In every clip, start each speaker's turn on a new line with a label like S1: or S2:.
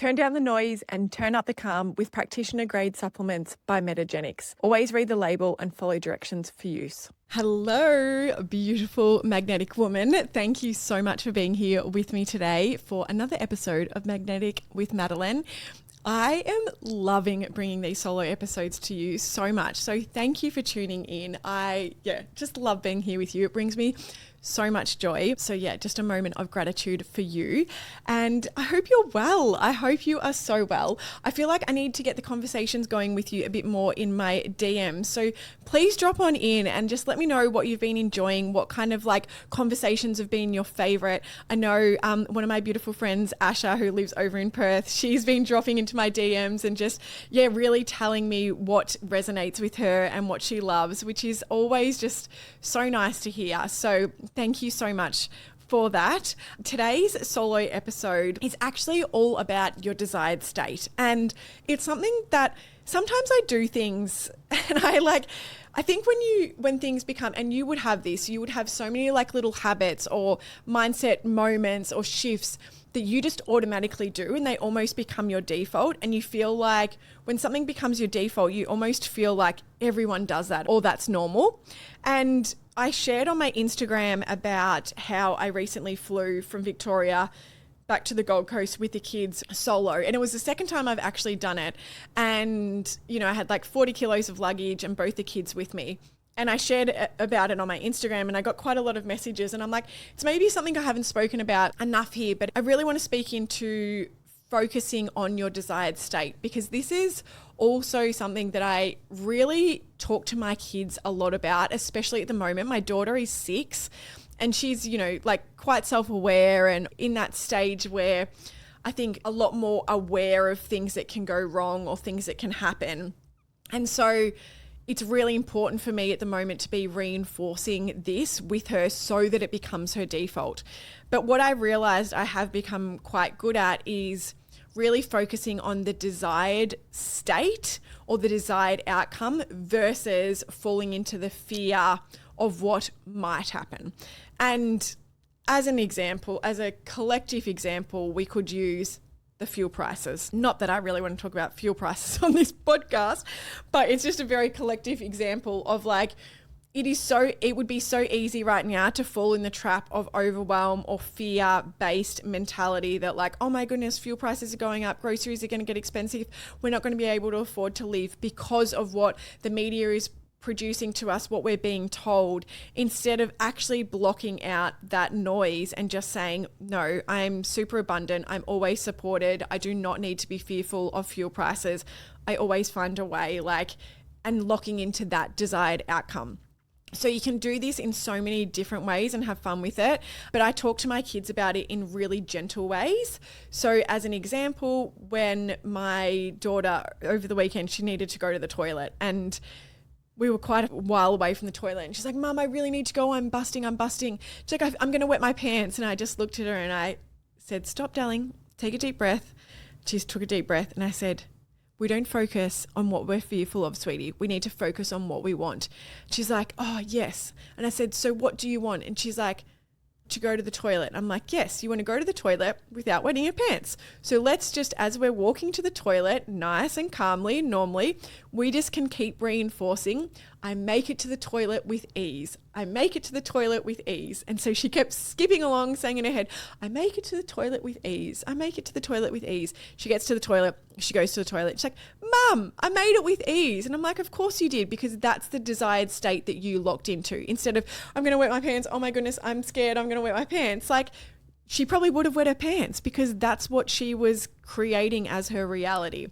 S1: Turn down the noise and turn up the calm with practitioner-grade supplements by Metagenics. Always read the label and follow directions for use. Hello, beautiful magnetic woman. Thank you so much for being here with me today for another episode of Magnetic with Madelyn. I am loving bringing these solo episodes to you so much. So thank you for tuning in. I just love being here with you. It brings me so much joy. So just a moment of gratitude for you. And I hope you're well. I hope you are so well. I feel like I need to get the conversations going with you a bit more in my DMs. So please drop on in and just let me know what you've been enjoying, what kind of conversations have been your favorite. I know one of my beautiful friends, Asha, who lives over in Perth, she's been dropping into my DMs and just, really telling me what resonates with her and what she loves, which is always just so nice to hear. So thank you so much for that. Today's solo episode is actually all about your desired state. And it's something that sometimes I do things and I think when things become, and you would have this, you would have so many little habits or mindset moments or shifts that you just automatically do, and they almost become your default. And you feel like when something becomes your default, you almost feel like everyone does that or that's normal. And I shared on my Instagram about how I recently flew from Victoria back to the Gold Coast with the kids solo. And it was the second time I've actually done it. And, I had 40 kilos of luggage and both the kids with me. And I shared about it on my Instagram and I got quite a lot of messages. And I'm like, it's maybe something I haven't spoken about enough here, but I really want to speak into focusing on your desired state, because this is also something that I really talk to my kids a lot about, especially at the moment. My daughter is 6 and she's, quite self-aware and in that stage where I think a lot more aware of things that can go wrong or things that can happen. And so it's really important for me at the moment to be reinforcing this with her so that it becomes her default. But what I realized I have become quite good at is really focusing on the desired state or the desired outcome versus falling into the fear of what might happen. And as an example, as a collective example, we could use the fuel prices. Not that I really want to talk about fuel prices on this podcast, but it's just a very collective example of it would be so easy right now to fall in the trap of overwhelm or fear-based mentality that oh my goodness, fuel prices are going up, groceries are going to get expensive, we're not going to be able to afford to live because of what the media is producing to us, what we're being told, instead of actually blocking out that noise and just saying, no, I'm super abundant, I'm always supported, I do not need to be fearful of fuel prices, I always find a way, and locking into that desired outcome. So you can do this in so many different ways and have fun with it. But I talk to my kids about it in really gentle ways. So as an example, when my daughter over the weekend, she needed to go to the toilet and we were quite a while away from the toilet and she's like, Mum, I really need to go. I'm busting. She's like, I'm going to wet my pants. And I just looked at her and I said, stop, darling, take a deep breath. She took a deep breath and I said, we don't focus on what we're fearful of, sweetie. We need to focus on what we want. She's like, oh, yes. And I said, so what do you want? And she's like, to go to the toilet. I'm like, yes, you want to go to the toilet without wetting your pants. So let's just, as we're walking to the toilet, nice and calmly, normally, we just can keep reinforcing, I make it to the toilet with ease. I make it to the toilet with ease. And so she kept skipping along saying in her head, I make it to the toilet with ease. I make it to the toilet with ease. She gets to the toilet. She goes to the toilet. She's like, Mum, I made it with ease. And I'm like, of course you did, because that's the desired state that you locked into. Instead of, I'm going to wet my pants. Oh my goodness, I'm scared. I'm going to wet my pants. She probably would have wet her pants because that's what she was creating as her reality.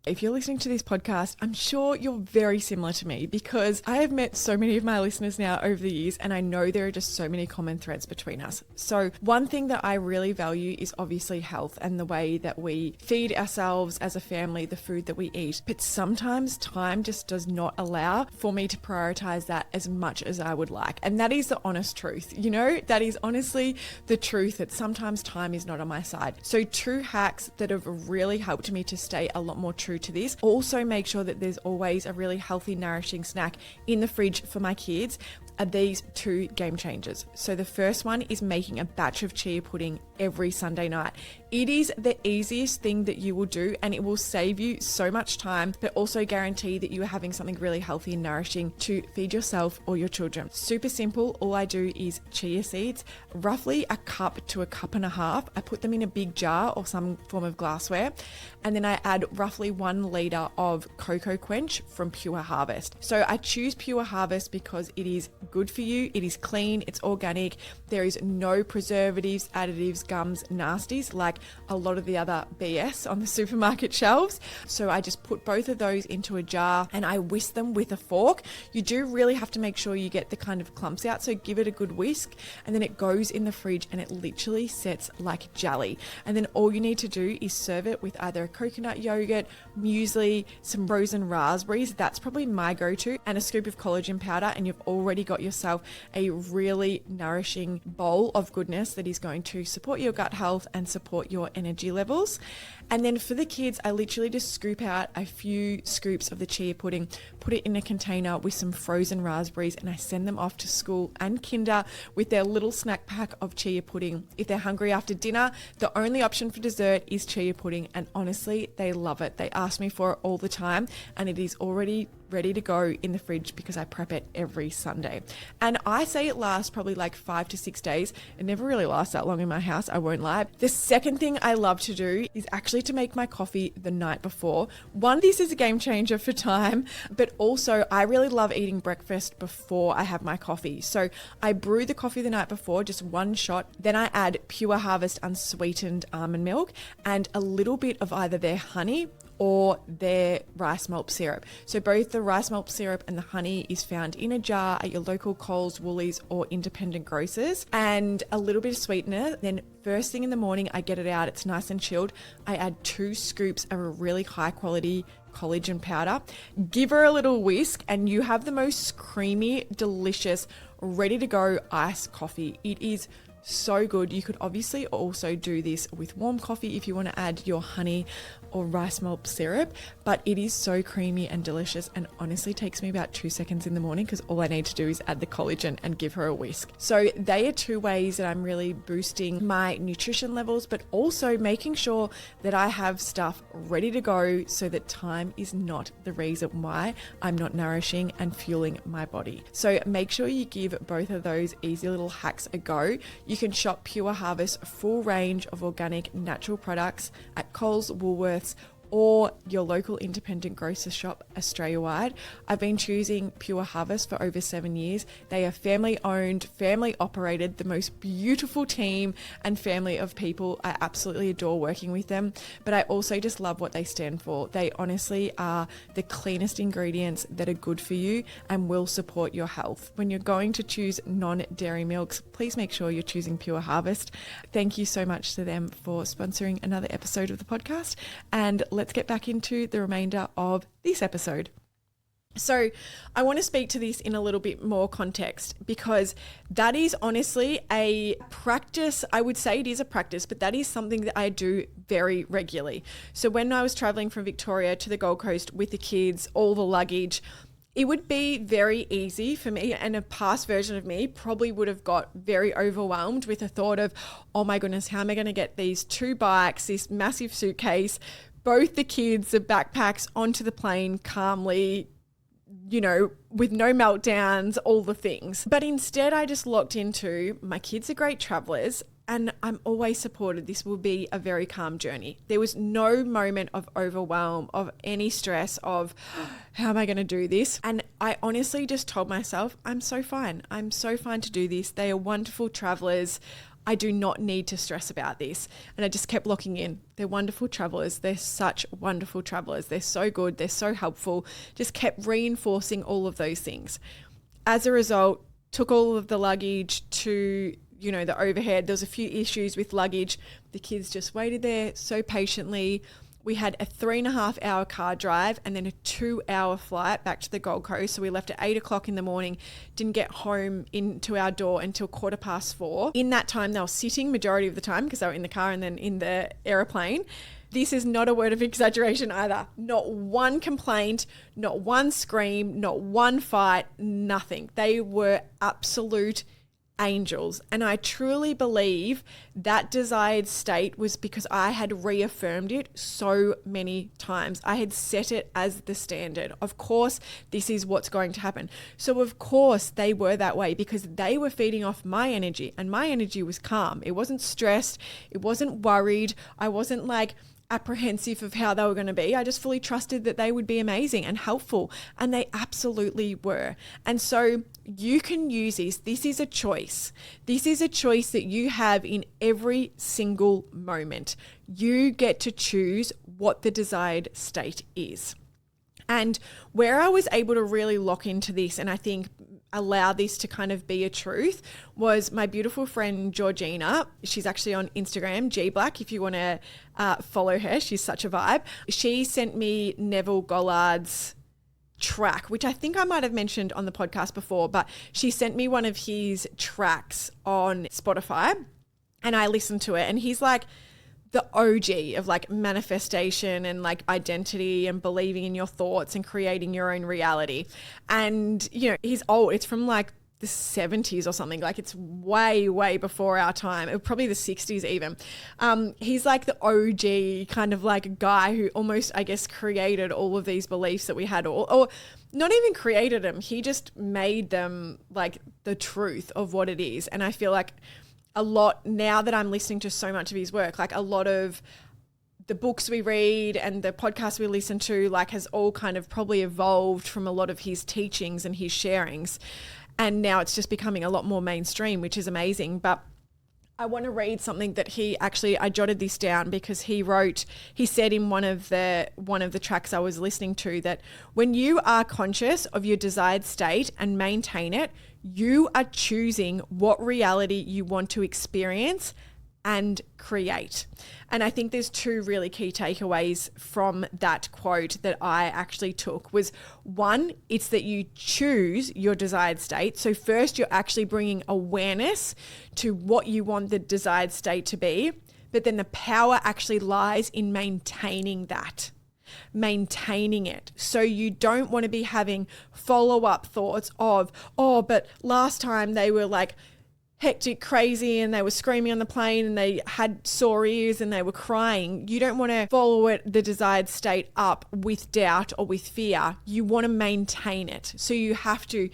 S1: If you're listening to this podcast, I'm sure you're very similar to me because I have met so many of my listeners now over the years and I know there are just so many common threads between us. So one thing that I really value is obviously health and the way that we feed ourselves as a family, the food that we eat. But sometimes time just does not allow for me to prioritize that as much as I would like. And that is the honest truth. That is honestly the truth, that sometimes time is not on my side. So 2 hacks that have really helped me to stay a lot more true to this. Also make sure that there's always a really healthy, nourishing snack in the fridge for my kids. are these two game changers. So the first one is making a batch of chia pudding every Sunday night. It is the easiest thing that you will do, and it will save you so much time, but also guarantee that you are having something really healthy and nourishing to feed yourself or your children. Super simple. All I do is chia seeds, roughly a cup to a cup and a half. I put them in a big jar or some form of glassware, and then I add roughly 1 litre of cocoa quench from Pure Harvest. So I choose Pure Harvest because it is good for you, it is clean, it's organic, there is no preservatives, additives, gums, nasties like a lot of the other BS on the supermarket shelves. So I just put both of those into a jar and I whisk them with a fork. You do really have to make sure you get the kind of clumps out, so give it a good whisk, and then it goes in the fridge and it literally sets like jelly. And then all you need to do is serve it with either a coconut yogurt, muesli, some frozen raspberries, that's probably my go-to, and a scoop of collagen powder, and you've already got yourself a really nourishing bowl of goodness that is going to support your gut health and support your energy levels. And then for the kids, I literally just scoop out a few scoops of the chia pudding, put it in a container with some frozen raspberries, and I send them off to school and kinder with their little snack pack of chia pudding. If they're hungry after dinner, the only option for dessert is chia pudding, and honestly, they love it. They ask me for it all the time, and it is already ready to go in the fridge because I prep it every Sunday. And I say it lasts probably like 5 to 6 days. It never really lasts that long in my house, I won't lie. The second thing I love to do is actually to make my coffee the night before. One, this is a game changer for time, but also I really love eating breakfast before I have my coffee. So I brew the coffee the night before, just 1 shot. Then I add Pure Harvest unsweetened almond milk and a little bit of either their honey or their rice malt syrup. So both the rice malt syrup and the honey is found in a jar at your local Coles, Woolies or independent grocers, and a little bit of sweetener. Then first thing in the morning, I get it out, it's nice and chilled. I add 2 scoops of a really high quality collagen powder, give her a little whisk, and you have the most creamy, delicious, ready to go iced coffee. It is so good. You could obviously also do this with warm coffee if you want to add your honey or rice malt syrup, but it is so creamy and delicious, and honestly takes me about 2 seconds in the morning because all I need to do is add the collagen and give her a whisk. So they are 2 ways that I'm really boosting my nutrition levels, but also making sure that I have stuff ready to go so that time is not the reason why I'm not nourishing and fueling my body. So make sure you give both of those easy little hacks a go. You can shop Pure Harvest full range of organic natural products at Coles, Woolworths, or your local independent grocer shop Australia-wide. I've been choosing Pure Harvest for over 7 years. They are family owned, family operated, the most beautiful team and family of people. I absolutely adore working with them, but I also just love what they stand for. They honestly are the cleanest ingredients that are good for you and will support your health. When you're going to choose non-dairy milks, please make sure you're choosing Pure Harvest. Thank you so much to them for sponsoring another episode of the podcast, and let's get back into the remainder of this episode. So I want to speak to this in a little bit more context because that is honestly a practice. I would say it is a practice, but that is something that I do very regularly. So when I was traveling from Victoria to the Gold Coast with the kids, all the luggage, it would be very easy for me, and a past version of me probably would have got very overwhelmed with the thought of, oh my goodness, how am I going to get these 2 bikes, this massive suitcase, both the kids, the backpacks onto the plane calmly, you know, with no meltdowns, all the things. But instead I just locked into, my kids are great travelers and I'm always supported. This will be a very calm journey. There was no moment of overwhelm, of any stress, of how am I going to do this? And I honestly just told myself, I'm so fine. I'm so fine to do this. They are wonderful travelers. I do not need to stress about this. And I just kept locking in. They're wonderful travelers. They're such wonderful travelers. They're so good. They're so helpful. Just kept reinforcing all of those things. As a result, took all of the luggage to, you know, the overhead. There was a few issues with luggage. The kids just waited there so patiently. We had a 3.5 hour car drive and then a 2-hour flight back to the Gold Coast. So we left at 8 o'clock in the morning, didn't get home into our door until 4:15. In that time, they were sitting majority of the time because they were in the car and then in the aeroplane. This is not a word of exaggeration either. Not one complaint, not one scream, not one fight, nothing. They were absolute angels. And I truly believe that desired state was because I had reaffirmed it so many times. I had set it as the standard. Of course, this is what's going to happen. So of course they were that way because they were feeding off my energy, and my energy was calm. It wasn't stressed. It wasn't worried. I wasn't like apprehensive of how they were going to be. I just fully trusted that they would be amazing and helpful, and they absolutely were. And so you can use this. This is a choice. This is a choice that you have in every single moment. You get to choose what the desired state is. And where I was able to really lock into this, and I think allow this to kind of be a truth, was my beautiful friend Georgina. She's actually on Instagram, GBlack, if you want to follow her. She's such a vibe. She sent me Neville Gollard's track, which I think I might have mentioned on the podcast before, but she sent me one of his tracks on Spotify and I listened to it, and he's like the OG of like manifestation and like identity and believing in your thoughts and creating your own reality. And, you know, he's old. It's from like the 70s or something. Like it's way, way before our time. Probably the 60s even. He's like the OG kind of like a guy who almost, I guess, created all of these beliefs that we had, or not even created them. He just made them like the truth of what it is. And I feel like a lot now that I'm listening to so much of his work, like a lot of the books we read and the podcasts we listen to, like has all kind of probably evolved from a lot of his teachings and his sharings. And now it's just becoming a lot more mainstream, which is amazing. But I want to read something that I jotted this down because he said in one of the tracks I was listening to that when you are conscious of your desired state and maintain it, you are choosing what reality you want to experience and create. And I think there's two really key takeaways from that quote that I actually took was, one, it's that you choose your desired state. So first you're actually bringing awareness to what you want the desired state to be, but then the power actually lies in maintaining that. Maintaining it. So you don't want to be having follow-up thoughts of, oh, but last time they were like hectic, crazy, and they were screaming on the plane and they had sore ears and they were crying. You don't want to follow the desired state up with doubt or with fear. You want to maintain it. So you have to,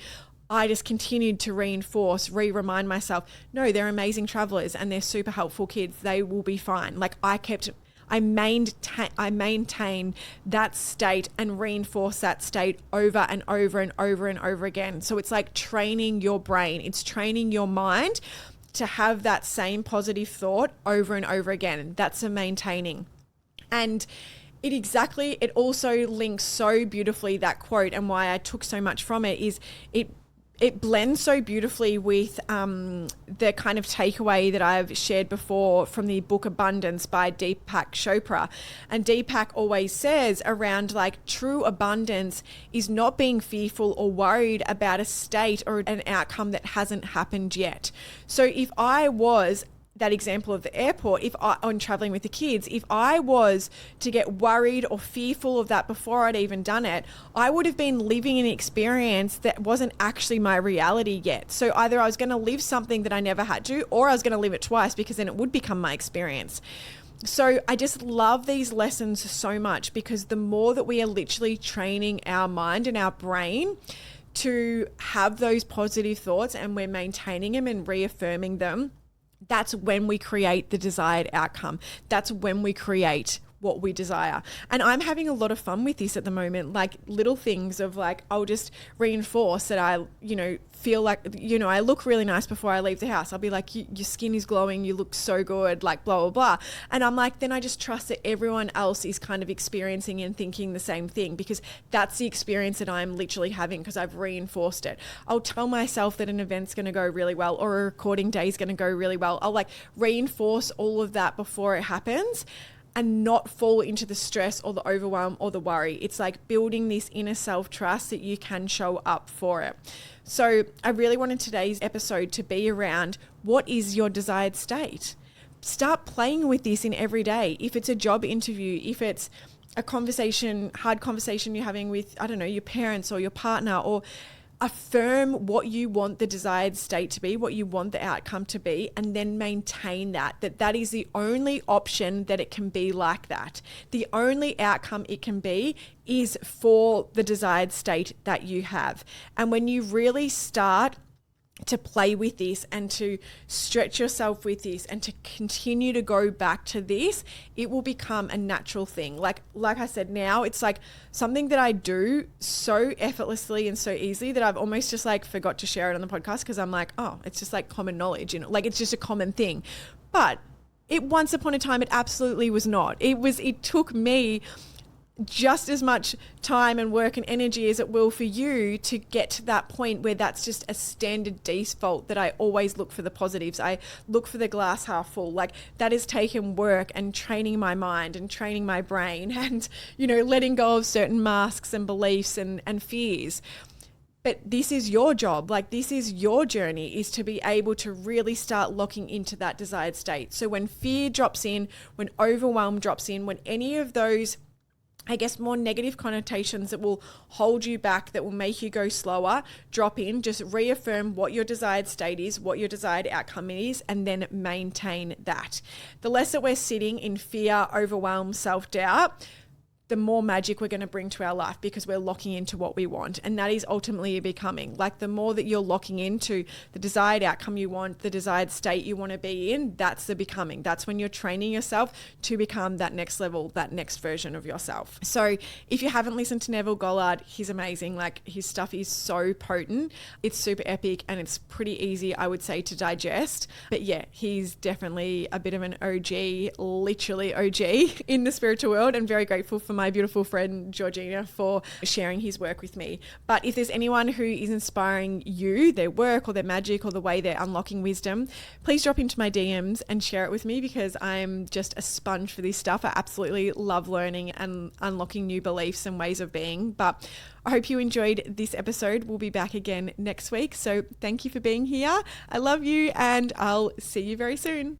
S1: I just continued to remind myself, no, they're amazing travelers and they're super helpful kids. They will be fine. Like I maintain that state and reinforce that state over and over and over and over again. So it's like training your brain. It's training your mind to have that same positive thought over and over again. That's a maintaining. And it also links so beautifully, that quote, and why I took so much from it is it blends so beautifully with the kind of takeaway that I've shared before from the book Abundance by Deepak Chopra. And Deepak always says around like true abundance is not being fearful or worried about a state or an outcome that hasn't happened yet. So if I was that example of the airport, on traveling with the kids, if I was to get worried or fearful of that before I'd even done it, I would have been living an experience that wasn't actually my reality yet. So either I was going to live something that I never had to, or I was going to live it twice because then it would become my experience. So I just love these lessons so much because the more that we are literally training our mind and our brain to have those positive thoughts and we're maintaining them and reaffirming them, that's when we create the desired outcome. That's when we create what we desire. And I'm having a lot of fun with this at the moment, like little things of like, I'll just reinforce that I, feel like, I look really nice before I leave the house. I'll be like, your skin is glowing. You look so good, like blah, blah, blah. And I'm like, then I just trust that everyone else is kind of experiencing and thinking the same thing because that's the experience that I'm literally having because I've reinforced it. I'll tell myself that an event's going to go really well or a recording day is going to go really well. I'll like reinforce all of that before it happens and not fall into the stress or the overwhelm or the worry. It's like building this inner self-trust that you can show up for it. So I really wanted today's episode to be around what is your desired state? start playing with this in every day. If it's a job interview, if it's a hard conversation you're having with, I don't know, your parents or your partner, or affirm what you want the desired state to be, what you want the outcome to be, and then maintain that is the only option that it can be like that. The only outcome it can be is for the desired state that you have. And when you really start to play with this and to stretch yourself with this and to continue to go back to this, it will become a natural thing. Like I said, now it's like something that I do so effortlessly and so easily that I've almost just like forgot to share it on the podcast, because I'm like, oh, it's just like common knowledge, like it's just a common thing. But once upon a time, it absolutely was not. It took me just as much time and work and energy as it will for you to get to that point where that's just a standard default, that I always look for the positives. I look for the glass half full. Like, that has taken work and training my mind and training my brain and, letting go of certain masks and beliefs and fears. But this is your job. Like, this is your journey, is to be able to really start locking into that desired state. So when fear drops in, when overwhelm drops in, when any of those, I guess, more negative connotations that will hold you back, that will make you go slower, drop in, just reaffirm what your desired state is, what your desired outcome is, and then maintain that. The less that we're sitting in fear, overwhelm, self-doubt, the more magic we're going to bring to our life, because we're locking into what we want. And that is ultimately becoming. Like, the more that you're locking into the desired outcome you want, the desired state you want to be in, that's the becoming. That's when you're training yourself to become that next level, that next version of yourself. So if you haven't listened to Neville Goddard, he's amazing. Like, his stuff is so potent. It's super epic and it's pretty easy, I would say, to digest. But yeah, he's definitely a bit of an OG, literally OG in the spiritual world, and very grateful for my beautiful friend Georgina for sharing his work with me. But if there's anyone who is inspiring you, their work or their magic or the way they're unlocking wisdom, please drop into my DMs and share it with me, because I'm just a sponge for this stuff. I absolutely love learning and unlocking new beliefs and ways of being. But I hope you enjoyed this episode. We'll be back again next week. So thank you for being here. I love you, and I'll see you very soon.